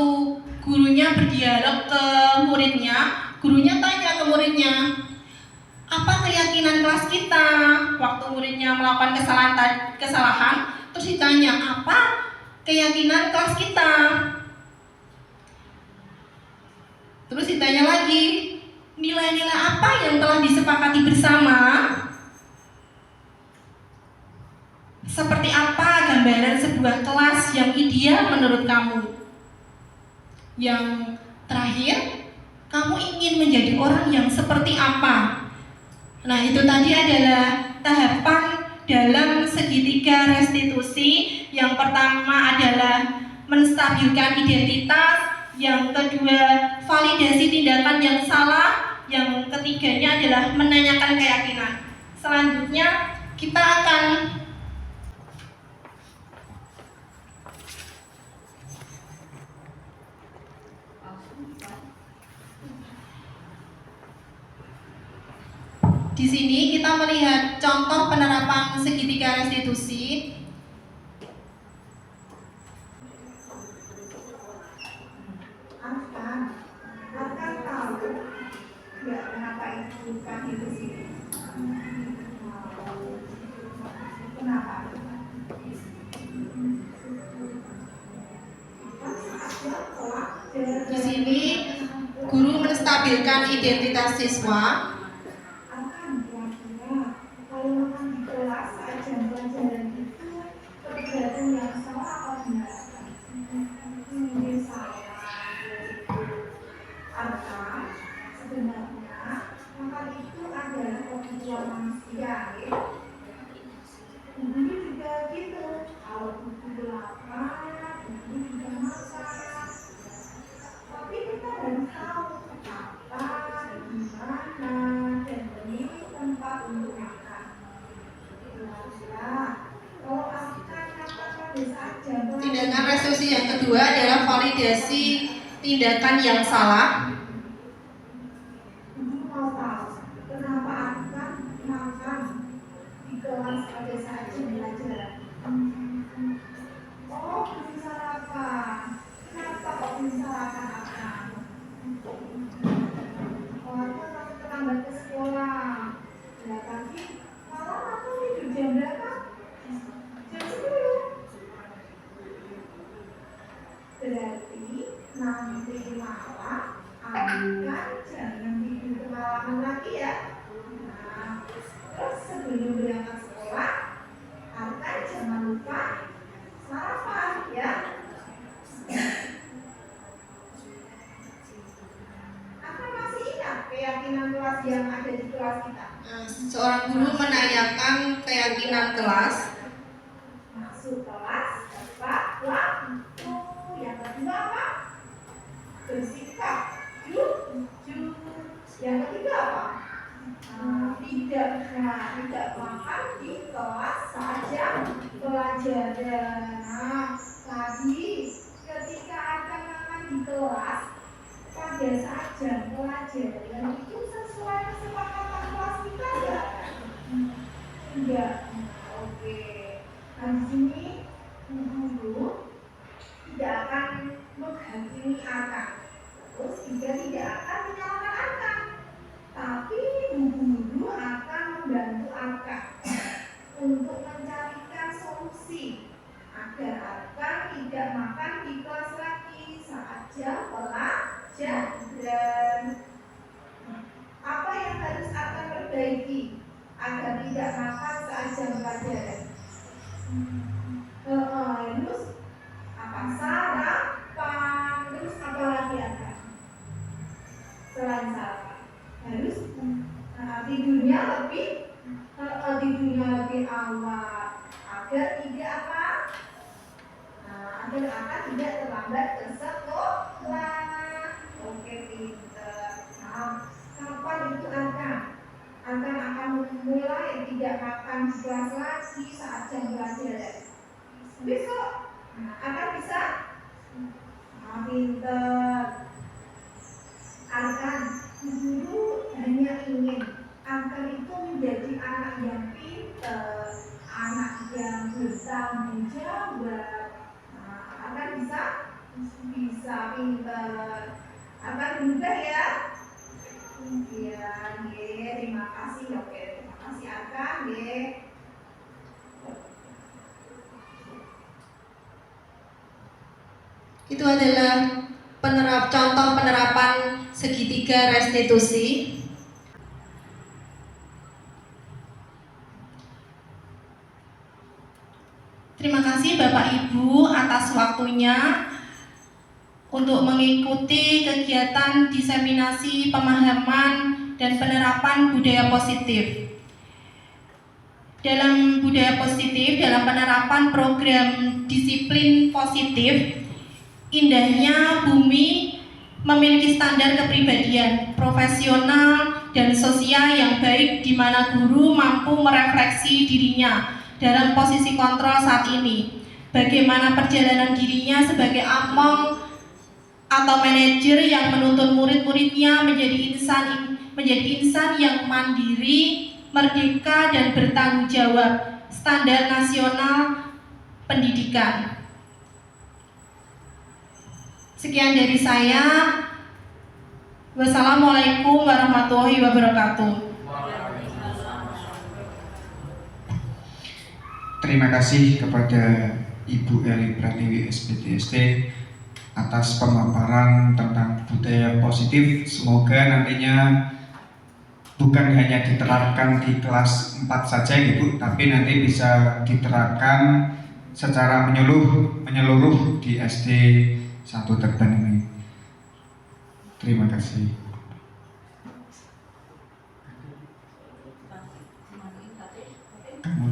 gurunya berdialog ke muridnya, gurunya tanya ke muridnya, apa keyakinan kelas kita? Waktu muridnya melakukan kesalahan, terus ditanya, apa keyakinan kelas kita? Terus ditanya lagi, nilai-nilai apa yang telah disepakati bersama? Seperti apa gambaran sebuah kelas yang ideal menurut kamu? Yang terakhir, kamu ingin menjadi orang yang seperti apa? Nah, itu tadi adalah tahapan dalam segitiga restitusi. Yang pertama adalah menstabilkan identitas, yang kedua validasi tindakan yang salah, yang ketiganya adalah menanyakan keyakinan. Selanjutnya kita akan di sini kita melihat contoh penerapan segitiga restitusi. Akan tahu nggak kenapa itu bukan di sini? Kenapa? Di sini guru menstabilkan identitas siswa. Sebenarnya kebutuhan manusia, ya. Dulu juga gitu, kalau butuh lapar, dulu juga masak. Tapi kita harus tahu apa, gimana, dan memilih tempat untuk makan. Kalau akan katakan bisa aja. Tindakan restitusi yang kedua adalah validasi tindakan yang salah. Ibu mau tahu kenapa akan makan di kelas pada saat jam belajar? Oh, belum sarapan. Kenapa kok belum sarapan akan? Oh, aku takut terlambat ke sekolah. Ya, tapi malam aku tidur jam berapa? Jam 10. Berarti nanti malam akan jangan tidur kemalaman lagi ya. Nah, terus sebelum berangkat sekolah akan jangan lupa sarapan ya. Akan masih ingat keyakinan kelas yang ada di kelas kita? Seorang guru menanyakan keyakinan kelas. Masuk kelas tepat waktu. Yang kedua apa? Bersikap jujur. Yang ketiga apa? Tidak makan di kelas saja pelajaran. Nah, tadi ketika akan makan di kelas pada saat jam pelajaran itu sesuai kesepakatan kelas kita enggak? Enggak. Oke. Nah, di sini guru tidak akan menghakimi akan, terus juga tidak akan menyalahkan akan, tapi guru akan membantu akan untuk mencarikan solusi agar akan tidak makan di kelas lagi saat jam pelajaran. Apa yang harus akan perbaiki agar tidak makan saat jam pelajaran? Terus apa sarapan, terus apa lagi akan? Selain sarapan harus tidurnya lebih awal agar tidak apa? Agar akan tidak terlambat ke sekolah. Oke, pinter. Nah, kapan itu akan mulai tidak makan di kelas lagi saat jam pelajaran? Besok akan bisa? Pinter. Akan guru hanya ingin akan itu menjadi anak yang pinter, anak yang bertanggung jawab. Akan bisa pinter. Akan berubah ya? Iya, terima kasih. Oke, terima kasih akan Itu adalah contoh penerapan segitiga restitusi. Terima kasih Bapak Ibu atas waktunya untuk mengikuti kegiatan diseminasi pemahaman dan penerapan budaya positif. Dalam budaya positif, dalam penerapan program disiplin positif, indahnya bumi memiliki standar kepribadian profesional dan sosial yang baik, di mana guru mampu merefleksi dirinya dalam posisi kontrol saat ini. Bagaimana perjalanan dirinya sebagai among atau manajer yang menuntun murid-muridnya menjadi insan yang mandiri, merdeka, dan bertanggung jawab, standar nasional pendidikan. Sekian dari saya. Wassalamualaikum warahmatullahi wabarakatuh. Terima kasih kepada Ibu Eli Pratiwi SPTST atas pemaparan tentang budaya positif. Semoga nantinya bukan hanya diterapkan di kelas 4 saja Ibu, tapi nanti bisa diterapkan secara menyeluruh di SD 1 Terban ini. Terima kasih. Kamu.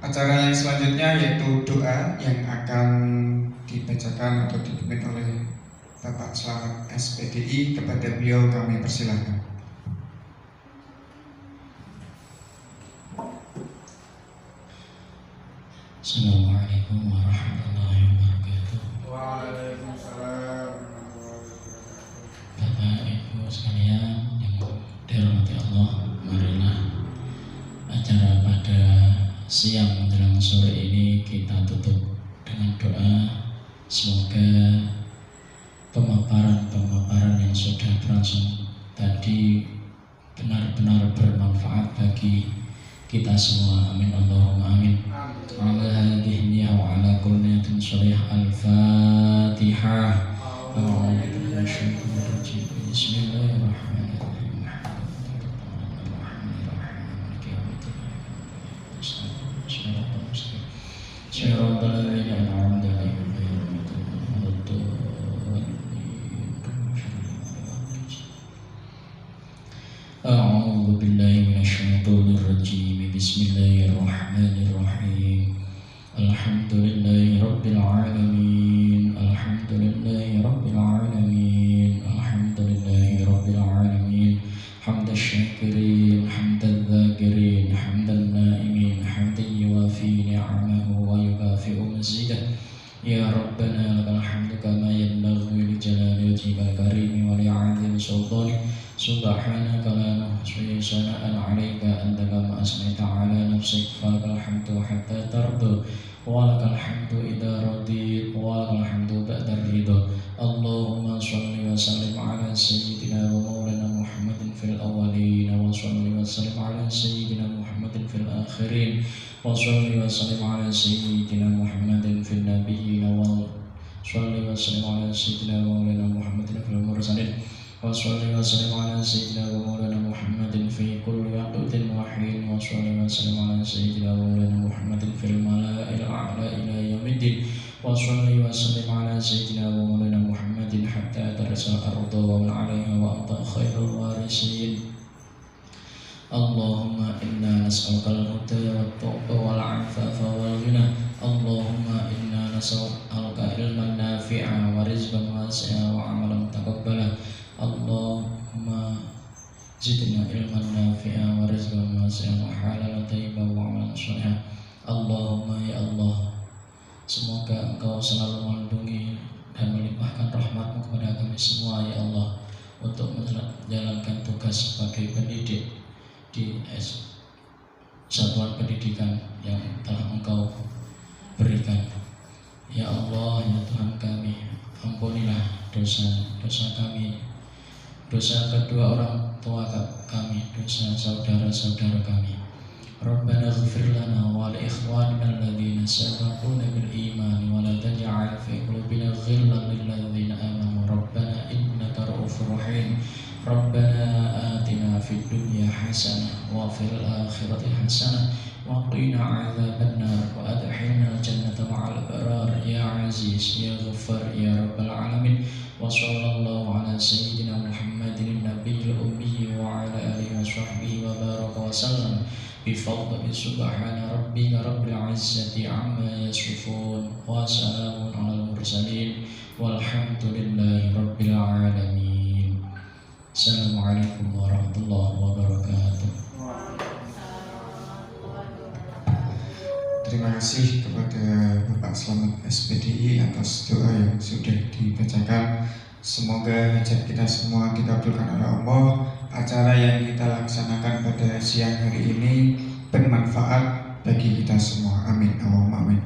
Acara yang selanjutnya yaitu doa yang akan dibacakan atau dipimpin oleh Bapak Slamet SPDI. Kepada beliau kami persilahkan. Assalamualaikum warahmatullahi wabarakatuh. Waalaikumsalam. Bapak Ibu sekalian yang dirahmati Allah, marilah acara pada siang menjelang sore ini kita tutup dengan doa. Semoga pemaparan yang sudah berlangsung tadi benar-benar bermanfaat bagi kita semua. Amin Allahumma amin. Ala hadhihi wa ala kulli niyatin shalihah. Al-Fatihah. Bismillahirrahmanirrahim. A'udzu billahi minasyaitonir rajim. Bismillahirrahmanirrahim. Alhamdulillahi rabbil alamin. Alhamdulillahi rabbil alamin. Alhamdulillahi rabbil alamin. Hamdal syakirin, hamdal dzakirin, hamdal naimin, hamdan yuwafi ni'amahu wa yukafi'u mazidah. Ya Rabbana lakal hamdu kama yanbaghi li jalali wajhikal karim wa li'azimi sultanik. Subhanaka la nuhsi sana'an 'alaika anta kama asnaita 'ala nafsik. Falakal hamdu hatta tarda wa lakal hamdu idza radit wa lakal hamdu ba'da ridha. Allahumma shalli wa sallim 'ala sayyidina wa maulana Muhammadin fil awwalin wa shalli wa sallim 'ala sayyidina Muhammadin fil akhirin wa shalli wa sallim 'ala sayyidina Muhammadin fil nabiyyin wa shalli wa sallim 'ala sayyidina wa maulana Muhammadin fil mursalin wa shalli wa sallim 'ala sayyidina wa maulana Muhammadin fi kulli waqtin wa hin wa shalli wa sallim 'ala sayyidina wa maulana Muhammadin fil mala'il a'la ila yaumiddin wa shalli wa sallim 'ala sayyidina wa maulana Muhammadin hatta tarsal ardu wa man 'alaiha wa anta khairul warisin. Allahumma inna nas'aluka al-huda wat-tuqa wal-'afafa wal-ghina. Allahumma inna nas'aluka ilman nafi'a wa rizqan wasi'a wa 'amalan taqabbala. Allahumma zidna ilman nafi'a wa rizqan wasi'a wa halalan thayyiban wa 'amalan shalihan. Allahumma ya Allah, semoga Engkau selalu melindungi dan melimpahkan rahmat-Mu kepada kami semua ya Allah, untuk menjalankan tugas sebagai pendidik di satuan pendidikan yang telah Engkau berikan. Ya Allah, ya Tuhan kami, ampunilah dosa-dosa kami, dosa kedua orang tua kami, dosa saudara-saudara kami. Rabbana ighfir lana wa li ikhwanina alladhina sabaquna bil iman wa la taj'al fi qulubina ghillan lil ladzina amanu rabbana innaka ra'ufur rahim. Rabbana atina fid dunya hasanah wa fil akhirati hasanah wa qina 'adzabannar wa adkhilna jannata ma'al abrar ya aziz ya ghaffar ya rabbal alamin. Wa sallallahu ala sayyidina Muhammadin nabiyil ummi wa ala alihi wa sahbihi wa baraka wa sallam bi fadli subhana rabbika rabbil izzati amma yasifun wa salamun alal mursalin walhamdulillahi rabbil alamin. Assalamualaikum warahmatullahi wabarakatuh. Terima kasih kepada Bapak Slamet SPDI atas doa yang sudah dibacakan. Semoga hajat kita semua dikabulkan oleh Allah. Acara yang kita laksanakan pada siang hari ini bermanfaat bagi kita semua. Amin. Allahumma amin.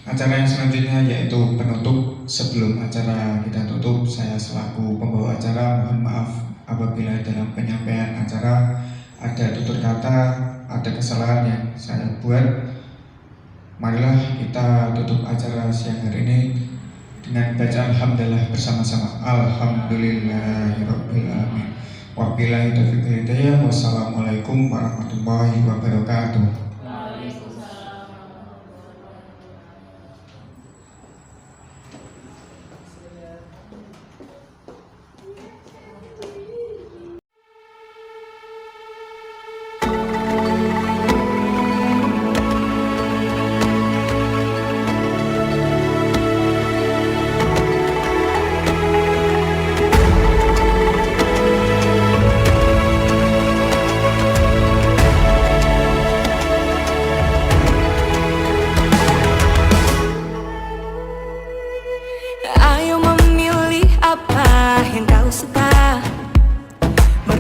Acara yang selanjutnya yaitu penutup. Sebelum acara kita tutup, saya selaku pembawa acara mohon maaf apabila dalam penyampaian acara ada tutur kata, ada kesalahan yang saya buat. Marilah kita tutup acara siang hari ini dengan bacaan hamdalah bersama-sama. Alhamdulillahirabbil alamin. Wabillahi taufiq wal hidayah. Wassalamualaikum warahmatullahi wabarakatuh.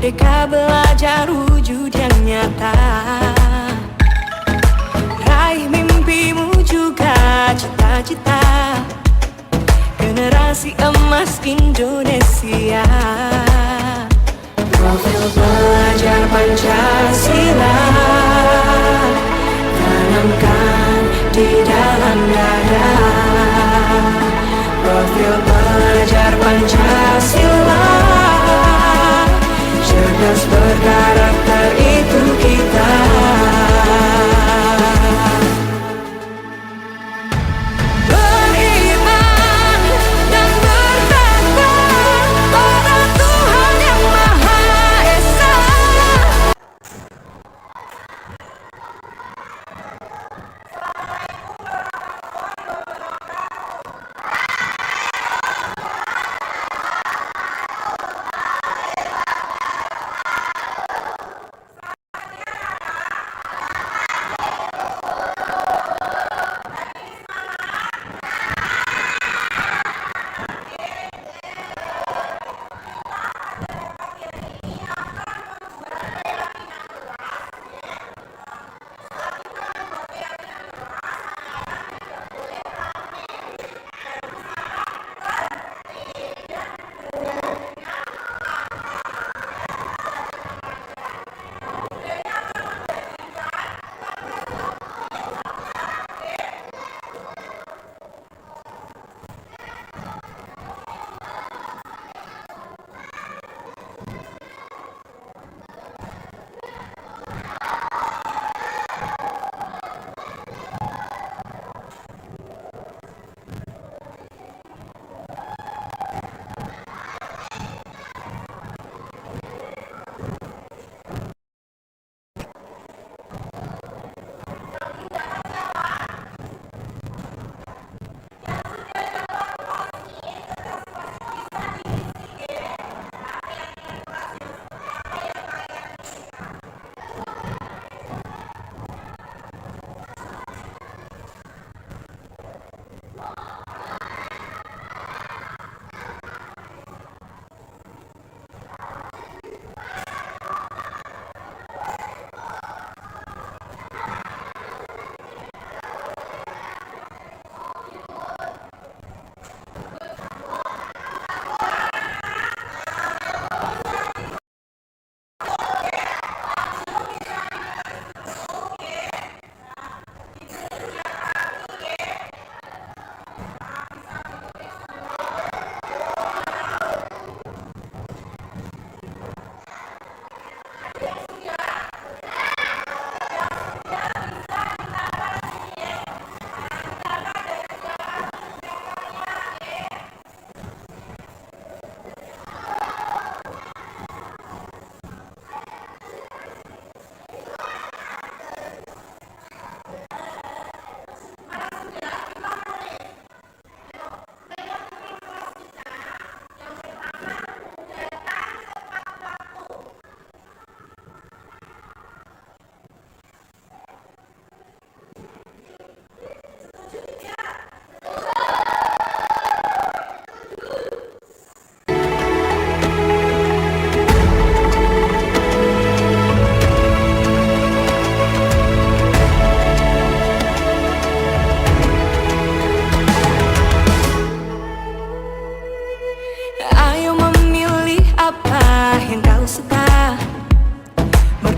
Merdeka belajar wujud yang nyata. Raih mimpimu juga cita-cita. Generasi emas Indonesia. Profil pelajar Pancasila tanamkan di dalam dada. Profil pelajar Pancasila cerdas berkarakter itu kita. Beriman dan bertakwa pada Tuhan yang Maha Esa.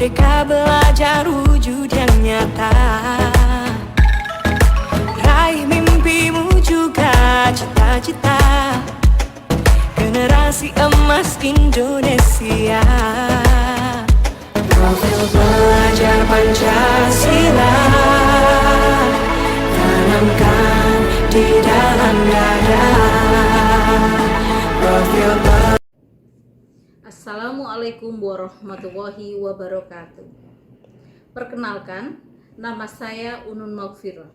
Merdeka belajar wujud yang nyata. Raih mimpimu juga cita-cita. Generasi emas Indonesia. Profil pelajar Pancasila tanamkan di dalam dada. Profil Assalamualaikum warahmatullahi wabarakatuh. Perkenalkan, nama saya Unun Maghfirah.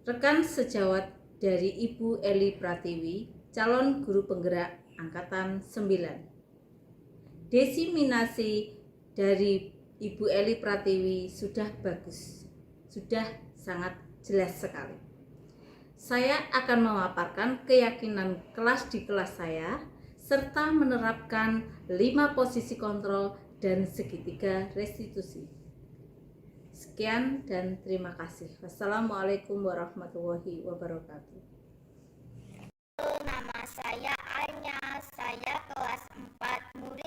Rekan sejawat dari Ibu Eli Pratiwi, calon guru penggerak Angkatan 9. Desiminasi dari Ibu Eli Pratiwi sudah bagus, sudah sangat jelas sekali. Saya akan memaparkan keyakinan kelas di kelas saya serta menerapkan 5 posisi kontrol dan segitiga restitusi. Sekian dan terima kasih. Wassalamualaikum warahmatullahi wabarakatuh. Nama saya Anya, saya kelas 4 murid